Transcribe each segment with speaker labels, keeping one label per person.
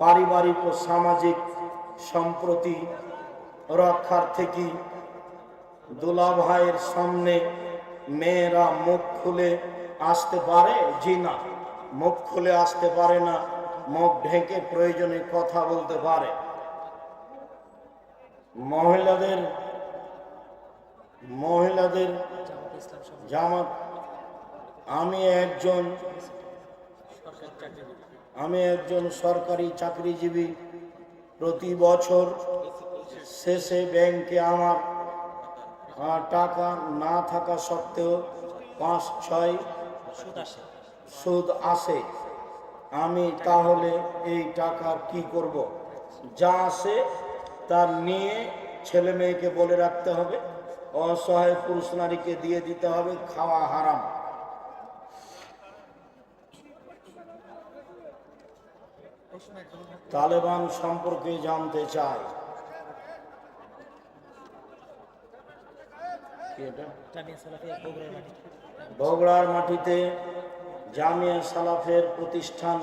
Speaker 1: পারিবারিক ও সামাজিক সম্প্রতি রক্ষার থেকে দুলা ভাইয়ের সামনে মেয়েরা মুখ খুলে আসতে পারে? জি না, মুখ খুলে আসতে পারে না, মুখ ঢেকে প্রয়োজনে কথা বলতে পারে। মহিলাদের জামাত, আমি একজন সরকারি চাকরিজীবী। প্রতি বছর শেষে ব্যাংকে আমার টাকা না থাকা সত্ত্বেও 5-6 সুদ আসে। আমি তাহলে এই টাকার কি করব? যা আসে তার নিয়ে ছেলে মেয়েকে বলে রাখতে হবে, অসহায় পুরুষ নারীকে দিয়ে দিতে হবে, খাওয়া হারাম। তালেবান সম্পর্কে জানতে চাই। বগুড়ার মাটিতে জামিয়া সালাফের প্রতিষ্ঠান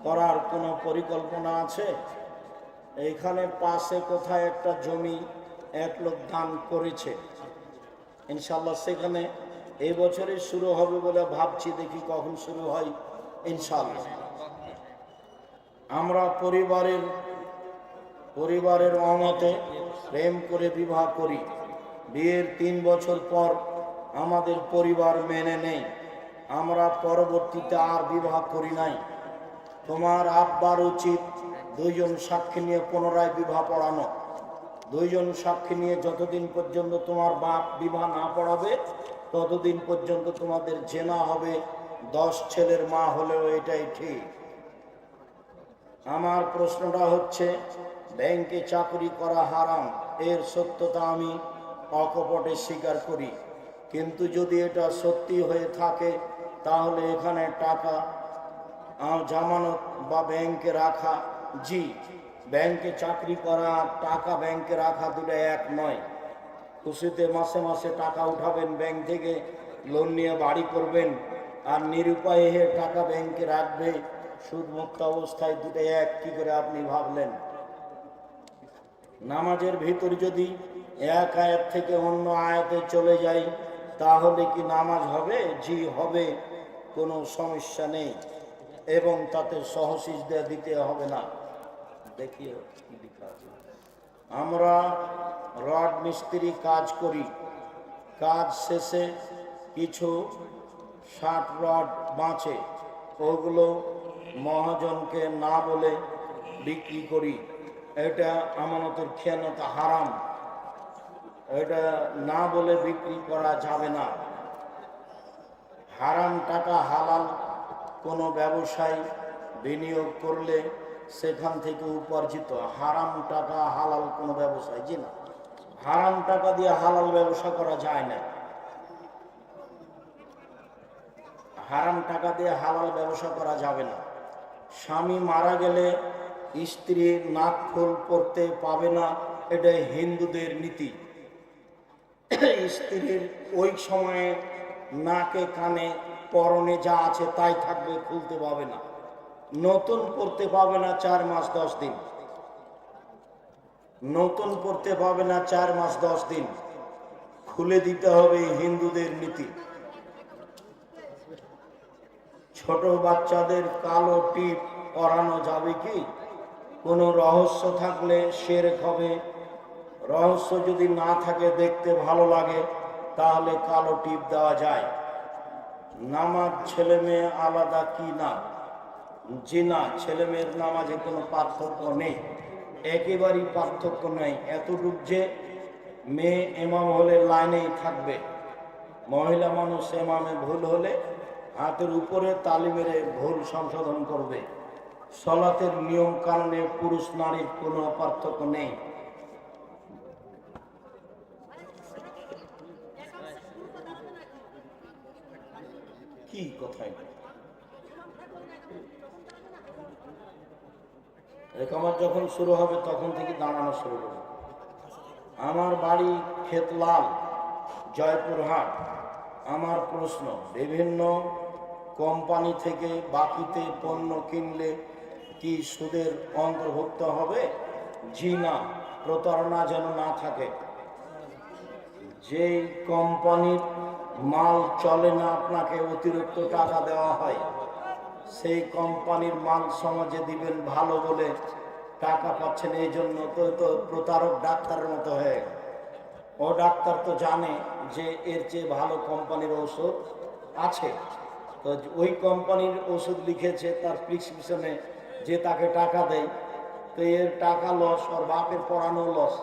Speaker 1: করার কোনো পরিকল্পনা আছে? এইখানে পাশে কোথায় একটা জমি এক লোক দান করেছে, ইনশাল্লাহ সেখানে এই বছরই শুরু হবে বলে ভাবছি, দেখি কখন শুরু হয় ইনশাল্লাহ। আমরা পরিবারের অমতে প্রেম করে বিবাহ করি। বিয়ের 3 বছর পর আমাদের পরিবার মেনে নেই, আমরা পরবর্তীতে আর বিবাহ করি নাই। তোমার আব্বার উচিত 2 জন সাক্ষী নিয়ে পুনরায় বিবাহ পড়ানো। 2 জন সাক্ষী নিয়ে যতদিন পর্যন্ত তোমার বাপ বিবাহ না পড়াবে ততদিন পর্যন্ত তোমাদের জেনা হবে। 10 ছেলের মা হলেও এটাই ঠিক। আমার প্রশ্নটা হচ্ছে, ব্যাংকে চাকরি করা হারাম, এর সত্যতা আমি অকপটে স্বীকার করি, কিন্তু যদি এটা সত্যি হয়ে থাকে তাহলে এখানে টাকা জামানত বা ব্যাংকে রাখা, জি, ব্যাংকে চাকরি করা আর টাকা ব্যাংকে রাখা দুটো এক নয়। খুশিতে মাসে মাসে টাকা উঠাবেন ব্যাংক থেকে, লোন নিয়ে বাড়ি করবেন, আর নিরুপায়ে টাকা ব্যাংকে রাখবে সুদমুক্ত অবস্থায়, দুটো এক কি করে আপনি ভাবলেন? নামাজের ভিতর যদি এক আয়াত থেকে অন্য আয়াতে চলে যাই তাহলে কি নামাজ হবে? জি হবে, কোনো সমস্যা নেই, এবং তাতে সহসিজদা দিতে হবে না। দেখিও কি লেখা আছে। আমরা রড মিস্ত্রি কাজ করি, কাজ শেষে কিছু 60 রড বাঁচে, ওগুলো মহাজনকে না বলে বিক্রি করি। এটা আমানতের খেয়ানত, হারাম। এটা না বলে বিক্রি করা যাবে না। হারাম টাকা হালাল কোনো ব্যবসায় বিনিয়োগ করলে সেখান থেকে উপার্জিত। হারাম টাকা হালাল কোনো ব্যবসায়, জি না, হারাম টাকা দিয়ে হালাল ব্যবসা করা যায় না। হারাম টাকা দিয়ে হালাল ব্যবসা করা যাবে না। স্বামী মারা গেলে স্ত্রীর নাক ফুল পড়তে পাবে না, এটা হিন্দুদের নীতি। স্ত্রীর ওই সময়ে নাকে কানে পরনে যা আছে তাই থাকবে, খুলতে পাবে না। নতুন পড়তে পাবে না 4 মাস 10 দিন, নতুন পড়তে পাবে না 4 মাস 10 দিন, খুলে দিতে হবে, হিন্দুদের নীতি। ছোট বাচ্চাদের কালো টিপ পরানো যাবে কি? কোনো রহস্য থাকলে শিরক হবে। রহস্য যদি না থাকে, দেখতে ভালো লাগে, তাহলে কালো টিপ দেওয়া যায়। নামাজ ছেলে মেয়ে আলাদা কি না? জি না, ছেলে মেয়ের নামাজে কোনো পার্থক্য নেই, একেবারেই পার্থক্য নেই। এতটুক যে মেয়ে ইমাম হলে লাইনেই থাকবে, মহিলা মানুষ ইমামে ভুল হলে হাতের উপরে তালি মেরে ভুল সংশোধন করবে। সলাতের নিয়ম কানুনে পুরুষ নারীর কোনো পার্থক্য নেই। কি কথাই একামত যখন শুরু হবে তখন থেকে দাঁড়ানো শুরু হবে। আমার বাড়ি খেতলাল, জয়পুরহাট। আমার প্রশ্ন, বিভিন্ন কোম্পানি থেকে বাকিতে পণ্য কিনলে কি সুদের অন্তর্ভুক্ত হবে? জি না, প্রতারণা যেন না থাকে। যেই কোম্পানির মাল চলে না, আপনাকে অতিরিক্ত টাকা দেওয়া হয়, সেই কোম্পানির মাল সমাজে দিবেন ভালো বলে টাকা পাচ্ছেন, এই জন্য তো প্রতারক ডাক্তারের মতো হয়ে গেল। ও ডাক্তার তো জানে যে এর চেয়ে ভালো কোম্পানির ওষুধ আছে, তো ওই কোম্পানির ওষুধ লিখেছে তার প্রেসক্রিপশনে, যে তাকে টাকা দেয়, তো এর টাকা লস, ওর বাপের পড়ানো লস,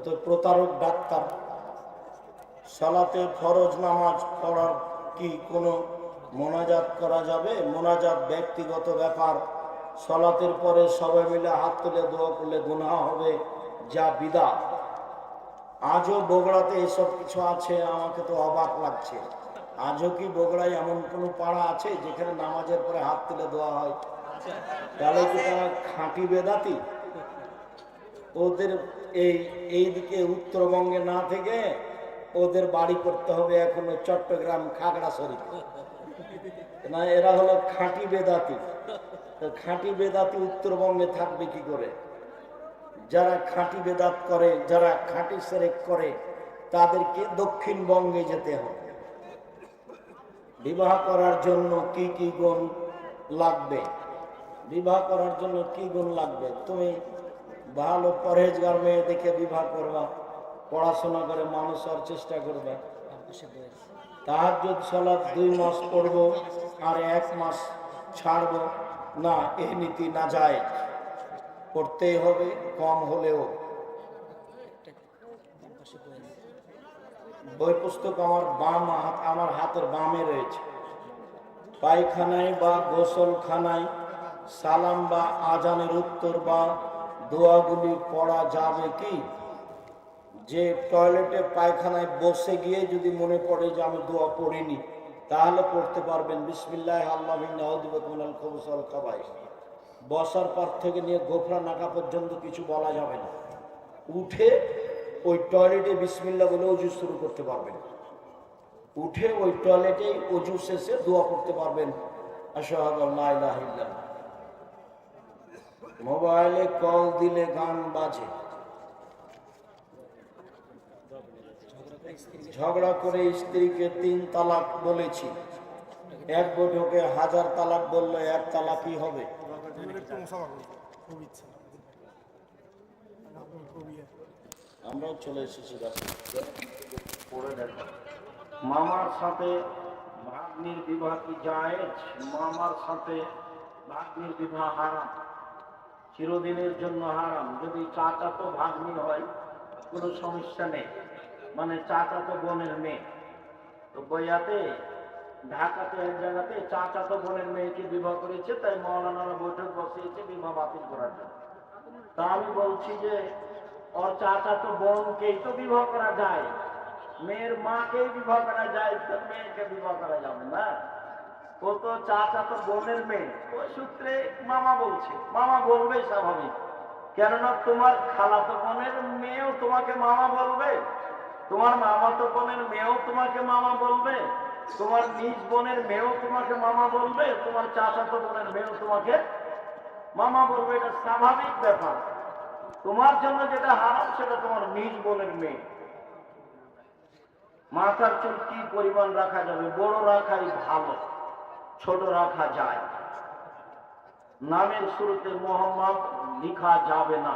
Speaker 1: তো প্রতারক ডাক্তার। সালাতে ফরজ নামাজ পড়ার কি কোনো মোনাজাত করা যাবে? মোনাজাত ব্যক্তিগত ব্যাপার। সালাতের পরে সবাই মিলে হাত তুলে দোয়া করলে গুনাহ হবে, যা বিদআত। আজও বগুড়াতে এসব কিছু আছে, আমাকে তো অবাক লাগছে। আজও কি বগুড়ায় এমন কোনো পাড়া আছে যেখানে নামাজের পরে হাত তুলে দেওয়া হয়? তাহলে কি তারা খাঁটি বেদাতি? ওদের এইদিকে উত্তরবঙ্গে না থেকে ওদের বাড়ি করতে হবে এখনো চট্টগ্রাম খাগড়াছড়ি না, এরা হলো খাঁটি বেদাতি। তো খাঁটি বেদাতি উত্তরবঙ্গে থাকবে কি করে? যারা খাঁটি বেদাত করে, যারা খাঁটি সেরেক করে, তাদেরকে দক্ষিণবঙ্গে যেতে হবে। বিবাহ করার জন্য কি কি গুণ লাগবে? বিবাহ করার জন্য কি গুণ লাগবে? তুমি ভালো পরহেজগার মেয়ে দেখে বিবাহ করবা, পড়াশোনা করে মানুষ হওয়ার চেষ্টা করবে। তাহাজ্জুদ সালাত 2 মাস পড়বো আর 1 মাস ছাড়বো না, এই নীতি না যায়, করতেই হবে কম হলেও। বই পুস্তক আমার বাম হাত, আমার হাতের বামে রয়েছে। পায়খানায় বা গোসলখানায় সালাম বা আজানের উত্তর বা দোয়াগুলি পড়া যাবে কি? যে টয়লেটে পায়খানায় বসে গিয়ে যদি মনে পড়ে যে আমি দোয়া পড়িনি, তাহলে পড়তে পারবেন বিসমিল্লাহ আল্লাহ মিনাল খবুসাল খাবাই। বসার পর থেকে নিয়ে গোফরা নাকা পর্যন্ত কিছু বলা যাবে না। উঠে ওই টয়লেটে বিসমিল্লাহ বলে অজু শুরু করতে পারবেন। উঠে ওই টয়লেটে অজু শেষে দোয়া করতে পারবেন, আশহাদু আল্লা ইলাহা ইল্লাল্লাহ। মোবাইলে কল দিলে গান বাজে, ঝগড়া করে স্ত্রীকে 3 তালাক বলেছি, এক বৈঠকে 1000 তালাক বললে 1 তালাকই হবে। আমরাও চলে এসেছি। মামার সাথে ভাগ্নির বিবাহ কি জায়েজ? মামার সাথে ভাগ্নির বিবাহ হারাম, চিরদিনের জন্য হারাম। যদি চাচাতো ভাগ্নি হয় কোনো সমস্যা নেই, মানে চাচাতো বোনের মেয়ে। তো বইয়াতে ঢাকাতে এক জায়গাতে চাচাতো বোনের মেয়েকে বিবাহ করেছে, তাই মাওলানারা বৈঠক বসিয়েছে বিবাহ বাতিল করার জন্য। তা আমি বলছি যে ওর চাচাতো বোনকেই তো বিবাহ করা যায়, মেয়ের মাকেই বিবাহ করা যায়, তো মেয়েকে বিবাহ করা যাবে না? ও তো চাচাতো বোনের মেয়ে, ওই সূত্রে মামা বলছে, মামা বলবে স্বাভাবিক। কেননা তোমার খালাতো বোনের মেয়েও তোমাকে মামা বলবে, তোমার মামাতো বোনের মেয়েও তোমাকে মামা বলবে, তোমার নিজ বোনের মেয়েও তোমাকে মামা বলবে, তোমার চাচাতো বোনের মেয়েও তোমাকে মামা বলবে। এটা স্বাভাবিক ব্যাপার। তোমার জন্য যেটা হারাম সেটা তোমার নিজ বোনের মেয়ে। মাথার চুল কি পরিমাণ রাখা যাবে? বড় রাখাই ভালো, ছোট রাখা যায়। নামের শুরুতে মোহাম্মদ লিখা যাবে না।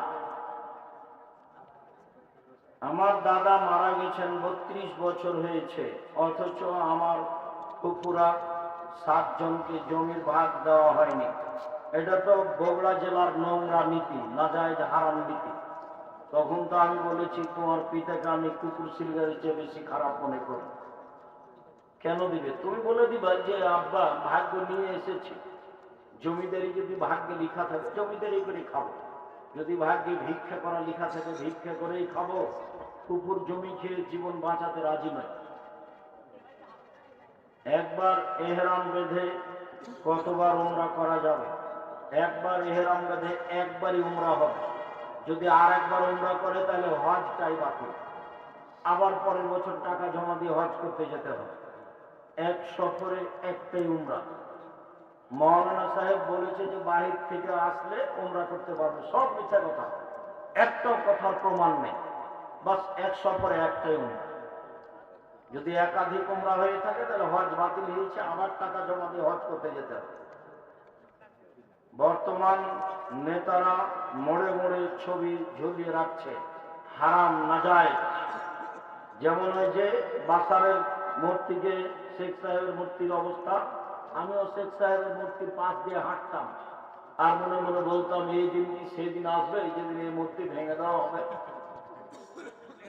Speaker 1: আমার দাদা মারা গেছেন, 32 বছর হয়েছে, অথচ আমার ফুফুরা 7 জনকে জমির ভাগ দেওয়া হয়নি। এটা তো বগুড়া জেলার নোংরা নীতি, নাজায়েজ হারাম নীতি। তখন তো আমি বলেছি তোমার পিতাকে আমি কুকুর সিলগারের চেয়ে বেশি খারাপ মনে করি। কেন দিবে? তুমি বলে দিবা যে আব্বা ভাগ্য নিয়ে এসেছি, জমিদারি যদি ভাগ্যে লেখা থাকে জমিদারি করে খাবো, যদি ভাগ্যে ভিক্ষা করা লেখা থাকে ভিক্ষা করেই খাবো। কুকুর জমি খেয়ে জীবন বাঁচাতে রাজি নয়। একবার এহরাম বেঁধে কতবার উমরা করা যাবে? একবার এহরাম বেঁধে একবারই উমরা হবে। যদি আর একবার উমরা করে তাহলে হজটাই বাতিল, আবার পরের বছর টাকা জমা দিয়ে হজ করতে যেতে হবে। এক সফরে একটাই উমরা। মৌলানা সাহেব বলেছে যে বাহির থেকে আসলে উমরা করতে পারবে, সব মিথ্যা কথা, একটাও কথার প্রমাণ নেই। বাস 100 পরে একটাই উমরা। যদি একাধিক উমরা হয়ে থাকে তাহলে হজ বাতিল হয়েছে, আবার টাকা জমা দিয়ে হজ করতে যেতে হবে। বর্তমান নেতারা মোড়ে মোড়ে ছবি ঝুলিয়ে রাখছে, হারাম নাজায়েজ। যেমন ওই যে বাসারের মূর্তিকে, শেখ সাহেবের মূর্তির অবস্থা, আমিও শেখ সাহেবের মূর্তির পাশ দিয়ে হাঁটতাম আর মনে মনে বলতাম এই দিন সেদিন আসবে যেদিন এই মূর্তি ভেঙে দেওয়া হবে।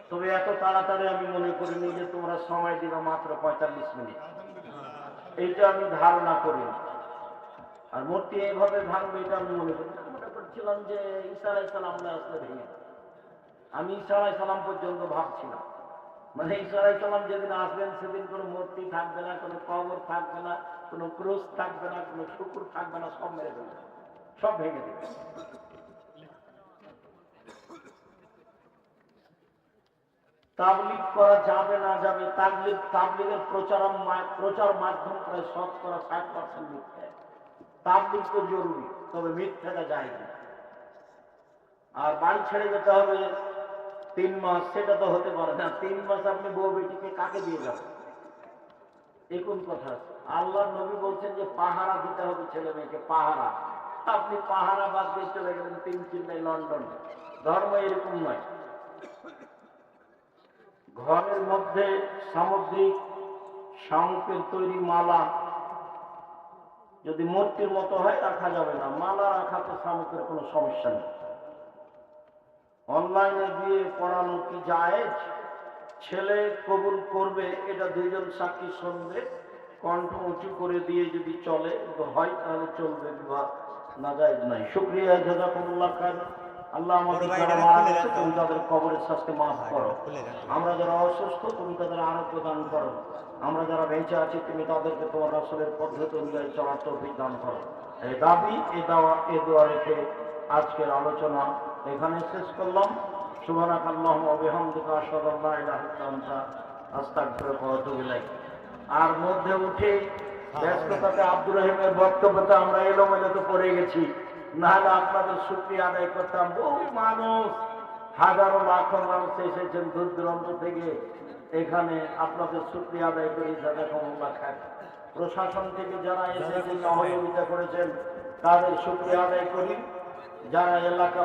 Speaker 1: তবে এত তাড়াতাড়ি আমি মনে করিনি যে তোমরা সময় দিবে মাত্র 45 মিনিট, এইটা আমি ধারণা করি। আর মূর্তি এইভাবে ভাঙবে এটা আমি মনে করছিলাম যে ঈসা আলাইহিস সালাম আসলে ভেঙে। আমি ঈসা আলাইহিস সালাম পর্যন্ত ভাবছিলাম, মানে ঈসা আলাইহিস সালাম যেদিন আসবেন সেদিন কোনো মূর্তি থাকবে না, কোনো কবর থাকবে না, কোনো ক্রুশ থাকবে না, কোনো শুকুর থাকবে না, সব মেরে দেবে, সব ভেঙে দেবে। তাবলীগ করা যাবে না যাবে, তাবলীগের প্রচার মাধ্যম প্রায় 60% মিথ্যা। তাবলীগ তো জরুরি, তবে মিথ্যাটা যায় না। আর বাড়ি ছেড়ে যেতে হবে 3 মাস, সেটা তো হতে পারে না। 3 মাস আপনি বউ বেটিকে কাকে দিয়ে যাবেন? এই কোন কথা? আল্লাহর নবী বলছেন যে পাহারা দিতে হবে ছেলে মেয়েকে, পাহারা। আপনি পাহারা বাদ দিয়ে চলে গেলেন 3 চিল্লায় লন্ডন। ধর্ম এরকম নয়। ঘরের মধ্যে সামুদ্রিক শামুকের তৈরি মালা যদি মূর্তির মতো হয় রাখা যাবে না, মালা রাখা তো শামুকের কোনো সমস্যা নেই। অনলাইনে বিয়ে পড়ানো কি জায়েজ? ছেলে কবুল করবে এটা 2 জন সাক্ষী শুনবে, কণ্ঠ উঁচু করে দিয়ে যদি চলে হয় তাহলে চলবে, বিবাহ নাজায়েজ নাই। শুকরিয়া, জাযাকুমুল্লাহ খায়র। আল্লাহ আমাদের যারা মারা গেছে তুমি তাদের কবরের শাস্তি মাফ করো। আমরা যারা অসুস্থ তুমি তাদের আরোগ্য দান করো। আমরা যারা বেঁচে আছি তুমি তাদেরকে তোমার রাসূলের পদ্ধতি অনুযায়ী চলার তৌফিক দান করো। এই দাবি, এই দাওয়া, এই দোয়া রেখে আজকের আলোচনা এখানে শেষ করলাম। সুবহানাকাল্লাহুম্মা ওয়া বিহামদিকা আশহাদু আল্লা ইলাহা ইল্লা আনতা আস্তাগফিরুকা ওয়া আতুবু ইলাইক। আর মধ্যে উঠে ব্যস্ততাতে আব্দুর রহিমের বক্তব্যতে আমরা এলোমেলোতে পড়ে গেছি, নাহলে আপনাদের শুকরিয়া আদায় করতাম। বহু মানুষ, হাজারো লাখো মানুষ এসেছেন দূর দূরান্ত থেকে এখানে, আপনাদের শুকরিয়া আদায় করি, জাযাকুমুল্লাহ খায়র। প্রশাসন থেকে যারা এসেছেন সহযোগিতা করেছেন তাদের শুকরিয়া আদায় করি। যারা এলাকা